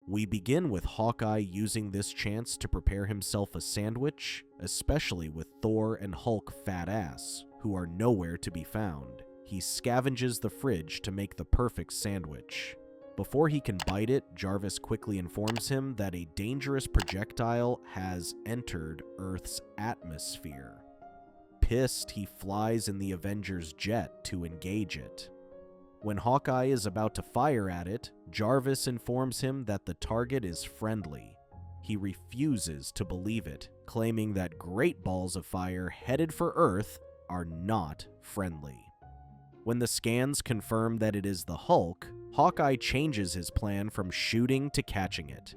We begin with Hawkeye using this chance to prepare himself a sandwich, especially with Thor and Hulk fat ass, who are nowhere to be found. He scavenges the fridge to make the perfect sandwich. Before he can bite it, Jarvis quickly informs him that a dangerous projectile has entered Earth's atmosphere. Pissed, he flies in the Avengers jet to engage it. When Hawkeye is about to fire at it, Jarvis informs him that the target is friendly. He refuses to believe it, claiming that great balls of fire headed for Earth are not friendly. When the scans confirm that it is the Hulk, Hawkeye changes his plan from shooting to catching it.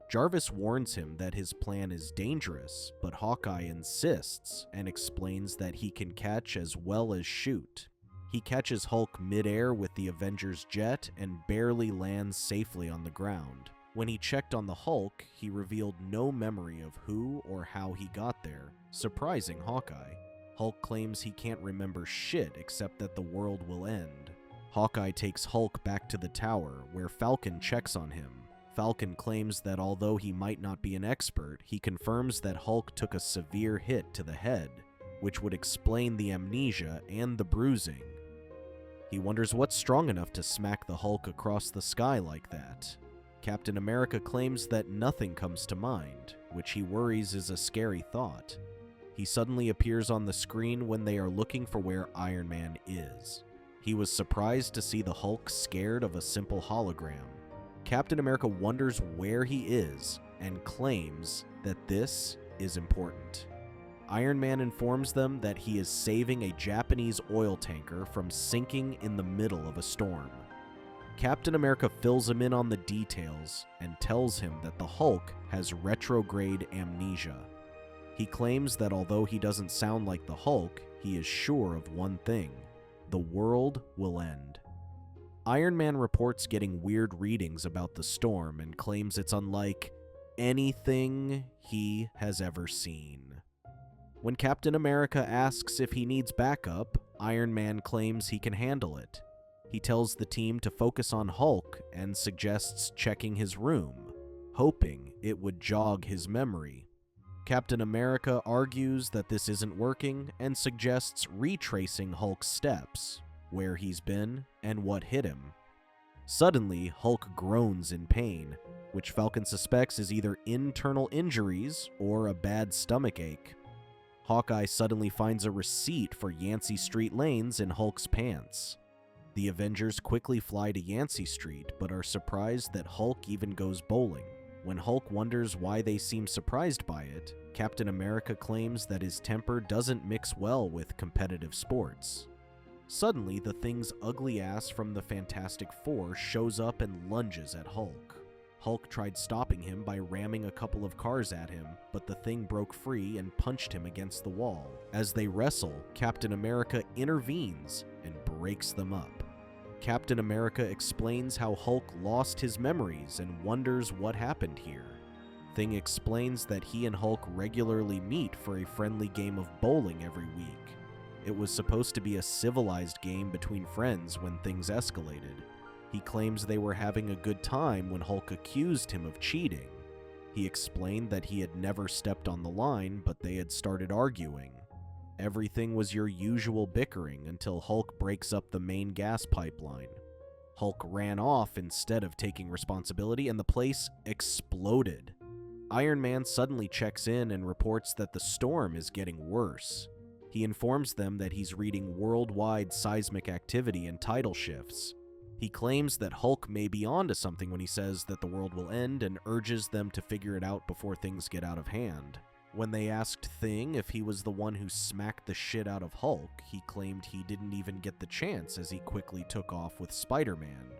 Jarvis warns him that his plan is dangerous, but Hawkeye insists and explains that he can catch as well as shoot. He catches Hulk midair with the Avengers jet and barely lands safely on the ground. When he checked on the Hulk, he revealed no memory of who or how he got there, surprising Hawkeye. Hulk claims he can't remember shit except that the world will end. Hawkeye takes Hulk back to the tower, where Falcon checks on him. Falcon claims that although he might not be an expert, he confirms that Hulk took a severe hit to the head, which would explain the amnesia and the bruising. He wonders what's strong enough to smack the Hulk across the sky like that. Captain America claims that nothing comes to mind, which he worries is a scary thought. He suddenly appears on the screen when they are looking for where Iron Man is. He was surprised to see the Hulk scared of a simple hologram. Captain America wonders where he is and claims that this is important. Iron Man informs them that he is saving a Japanese oil tanker from sinking in the middle of a storm. Captain America fills him in on the details and tells him that the Hulk has retrograde amnesia. He claims that although he doesn't sound like the Hulk, he is sure of one thing: the world will end. Iron Man reports getting weird readings about the storm and claims it's unlike anything he has ever seen. When Captain America asks if he needs backup, Iron Man claims he can handle it. He tells the team to focus on Hulk and suggests checking his room, hoping it would jog his memory. Captain America argues that this isn't working and suggests retracing Hulk's steps, where he's been, and what hit him. Suddenly, Hulk groans in pain, which Falcon suspects is either internal injuries or a bad stomachache. Hawkeye suddenly finds a receipt for Yancey Street lanes in Hulk's pants. The Avengers quickly fly to Yancey Street, but are surprised that Hulk even goes bowling. When Hulk wonders why they seem surprised by it, Captain America claims that his temper doesn't mix well with competitive sports. Suddenly, the Thing's ugly ass from the Fantastic Four shows up and lunges at Hulk. Hulk tried stopping him by ramming a couple of cars at him, but the Thing broke free and punched him against the wall. As they wrestle, Captain America intervenes and breaks them up. Captain America explains how Hulk lost his memories and wonders what happened here. Thing explains that he and Hulk regularly meet for a friendly game of bowling every week. It was supposed to be a civilized game between friends when things escalated. He claims they were having a good time when Hulk accused him of cheating. He explained that he had never stepped on the line, but they had started arguing. Everything was your usual bickering until Hulk breaks up the main gas pipeline. Hulk ran off instead of taking responsibility, and the place exploded. Iron Man suddenly checks in and reports that the storm is getting worse. He informs them that he's reading worldwide seismic activity and tidal shifts. He claims that Hulk may be onto something when he says that the world will end and urges them to figure it out before things get out of hand. When they asked Thing if he was the one who smacked the shit out of Hulk, he claimed he didn't even get the chance as he quickly took off with Spider-Man.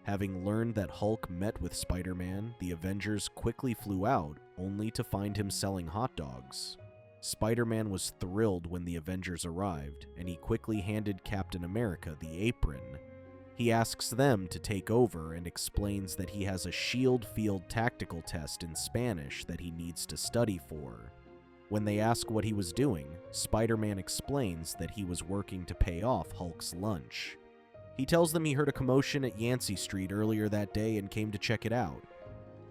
Having learned that Hulk met with Spider-Man, the Avengers quickly flew out, only to find him selling hot dogs. Spider-Man was thrilled when the Avengers arrived, and he quickly handed Captain America the apron. He asks them to take over and explains that he has a shield field tactical test in Spanish that he needs to study for. When they ask what he was doing, Spider-Man explains that he was working to pay off Hulk's lunch. He tells them he heard a commotion at Yancey Street earlier that day and came to check it out.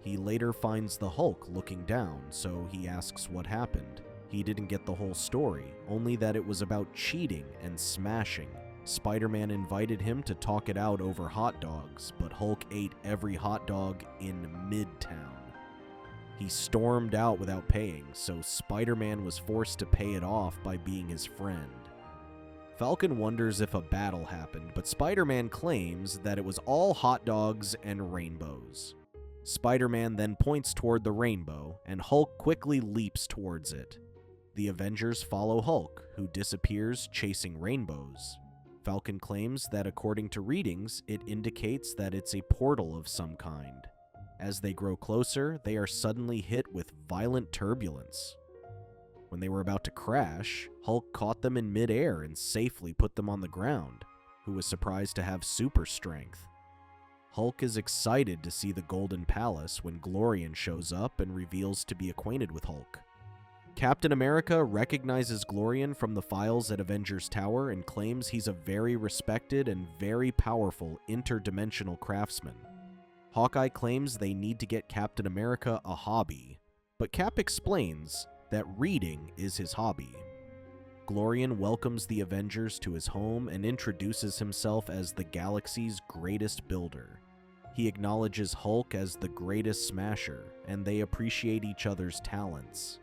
He later finds the Hulk looking down, so he asks what happened. He didn't get the whole story, only that it was about cheating and smashing. Spider-Man invited him to talk it out over hot dogs, but Hulk ate every hot dog in Midtown. He stormed out without paying, so Spider-Man was forced to pay it off by being his friend. Falcon wonders if a battle happened, but Spider-Man claims that it was all hot dogs and rainbows. Spider-Man then points toward the rainbow, and Hulk quickly leaps towards it. The Avengers follow Hulk, who disappears chasing rainbows. Falcon claims that according to readings, it indicates that it's a portal of some kind. As they grow closer, they are suddenly hit with violent turbulence. When they were about to crash, Hulk caught them in midair and safely put them on the ground, who was surprised to have super strength. Hulk is excited to see the Golden Palace when Glorian shows up and reveals to be acquainted with Hulk. Captain America recognizes Glorian from the files at Avengers Tower and claims he's a very respected and very powerful interdimensional craftsman. Hawkeye claims they need to get Captain America a hobby, but Cap explains that reading is his hobby. Glorian welcomes the Avengers to his home and introduces himself as the galaxy's greatest builder. He acknowledges Hulk as the greatest smasher, and they appreciate each other's talents.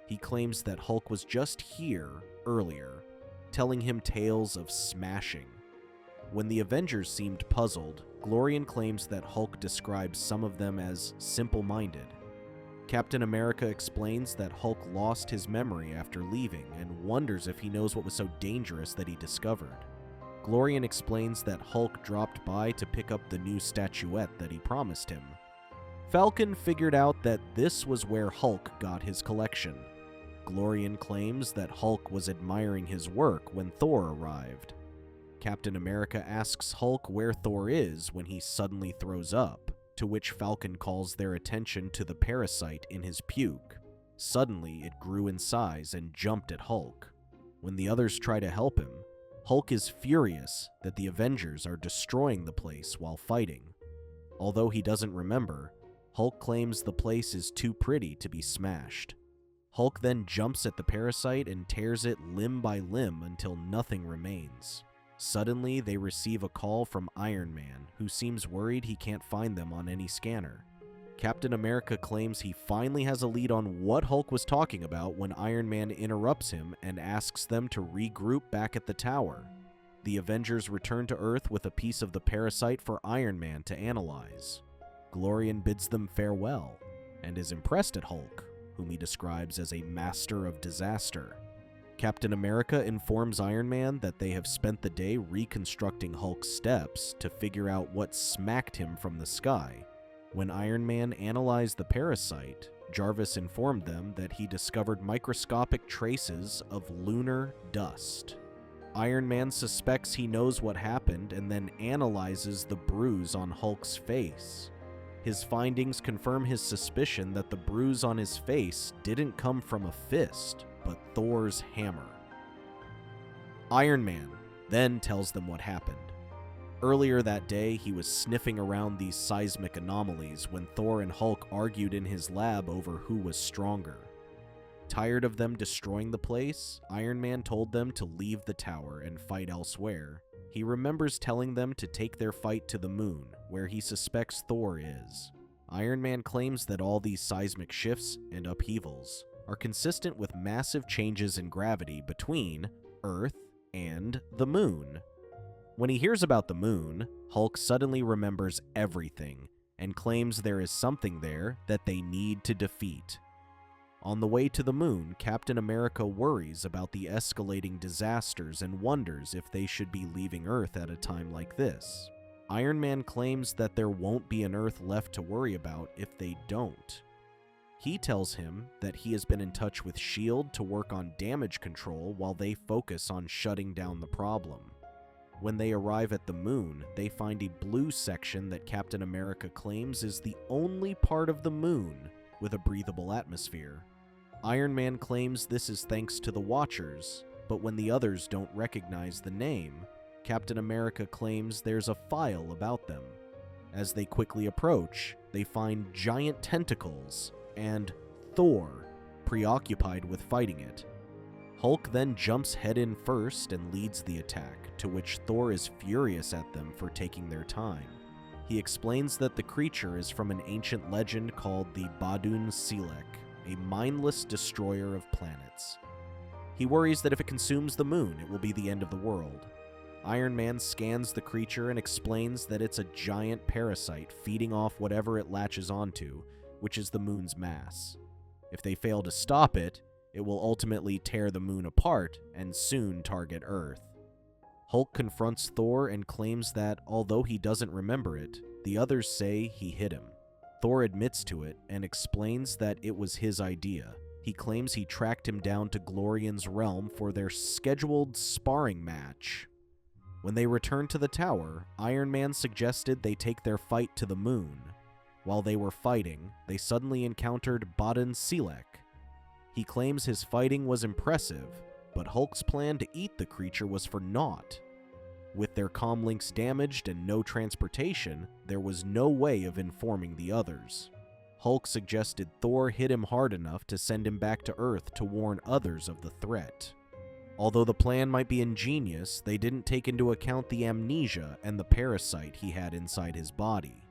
He claims that Hulk was just here earlier, telling him tales of smashing. When the Avengers seemed puzzled, Glorian claims that Hulk describes some of them as simple-minded. Captain America explains that Hulk lost his memory after leaving and wonders if he knows what was so dangerous that he discovered. Glorian explains that Hulk dropped by to pick up the new statuette that he promised him. Falcon figured out that this was where Hulk got his collection. Glorian claims that Hulk was admiring his work when Thor arrived. Captain America asks Hulk where Thor is when he suddenly throws up, to which Falcon calls their attention to the parasite in his puke. Suddenly, it grew in size and jumped at Hulk. When the others try to help him, Hulk is furious that the Avengers are destroying the place while fighting. Although he doesn't remember, Hulk claims the place is too pretty to be smashed. Hulk then jumps at the parasite and tears it limb by limb until nothing remains. Suddenly, they receive a call from Iron Man, who seems worried he can't find them on any scanner. Captain America claims he finally has a lead on what Hulk was talking about when Iron Man interrupts him and asks them to regroup back at the tower. The Avengers return to Earth with a piece of the parasite for Iron Man to analyze. Glorian bids them farewell, and is impressed at Hulk, whom he describes as a master of disaster. Captain America informs Iron Man that they have spent the day reconstructing Hulk's steps to figure out what smacked him from the sky. When Iron Man analyzed the parasite, Jarvis informed them that he discovered microscopic traces of lunar dust. Iron Man suspects he knows what happened and then analyzes the bruise on Hulk's face. His findings confirm his suspicion that the bruise on his face didn't come from a fist, but Thor's hammer. Iron Man then tells them what happened. Earlier that day, he was sniffing around these seismic anomalies when Thor and Hulk argued in his lab over who was stronger. Tired of them destroying the place, Iron Man told them to leave the tower and fight elsewhere. He remembers telling them to take their fight to the moon, where he suspects Thor is. Iron Man claims that all these seismic shifts and upheavals are consistent with massive changes in gravity between Earth and the moon. When he hears about the moon, Hulk suddenly remembers everything and claims there is something there that they need to defeat. On the way to the moon, Captain America worries about the escalating disasters and wonders if they should be leaving Earth at a time like this. Iron Man claims that there won't be an Earth left to worry about if they don't. He tells him that he has been in touch with S.H.I.E.L.D. to work on damage control while they focus on shutting down the problem. When they arrive at the moon, they find a blue section that Captain America claims is the only part of the moon with a breathable atmosphere. Iron Man claims this is thanks to the Watchers, but when the others don't recognize the name, Captain America claims there's a file about them. As they quickly approach, they find giant tentacles and Thor preoccupied with fighting it. Hulk then jumps head in first and leads the attack, to which Thor is furious at them for taking their time. He explains that the creature is from an ancient legend called the Doomsday, a mindless destroyer of planets. He worries that if it consumes the moon, it will be the end of the world. Iron Man scans the creature and explains that it's a giant parasite feeding off whatever it latches onto, which is the moon's mass. If they fail to stop it, it will ultimately tear the moon apart and soon target Earth. Hulk confronts Thor and claims that, although he doesn't remember it, the others say he hit him. Thor admits to it and explains that it was his idea. He claims he tracked him down to Glorian's realm for their scheduled sparring match. When they return to the tower, Iron Man suggested they take their fight to the moon. While they were fighting, they suddenly encountered Doomsday. He claims his fighting was impressive, but Hulk's plan to eat the creature was for naught. With their comlinks damaged and no transportation, there was no way of informing the others. Hulk suggested Thor hit him hard enough to send him back to Earth to warn others of the threat. Although the plan might be ingenious, they didn't take into account the amnesia and the parasite he had inside his body.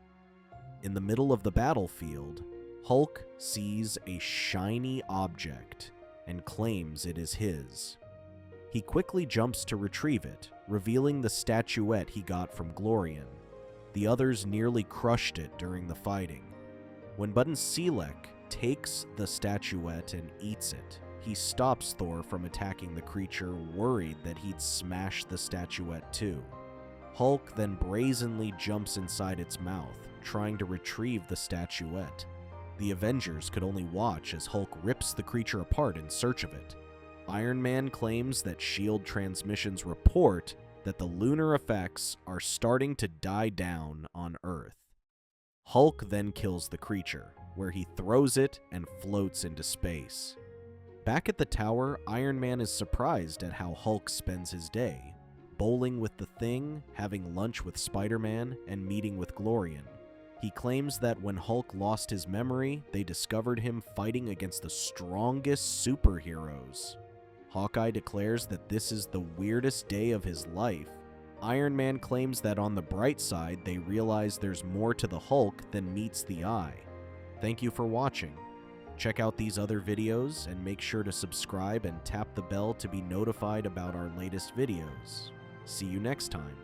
In the middle of the battlefield, Hulk sees a shiny object and claims it is his. He quickly jumps to retrieve it, revealing the statuette he got from Glorian. The others nearly crushed it during the fighting. When Doomsday takes the statuette and eats it, he stops Thor from attacking the creature, worried that he'd smash the statuette too. Hulk then brazenly jumps inside its mouth, trying to retrieve the statuette. The Avengers could only watch as Hulk rips the creature apart in search of it. Iron Man claims that S.H.I.E.L.D. transmissions report that the lunar effects are starting to die down on Earth. Hulk then kills the creature, where he throws it and floats into space. Back at the tower, Iron Man is surprised at how Hulk spends his day, bowling with the Thing, having lunch with Spider-Man, and meeting with Glorian. He claims that when Hulk lost his memory, they discovered him fighting against the strongest superheroes. Hawkeye declares that this is the weirdest day of his life. Iron Man claims that on the bright side, they realize there's more to the Hulk than meets the eye. Thank you for watching. Check out these other videos and make sure to subscribe and tap the bell to be notified about our latest videos. See you next time.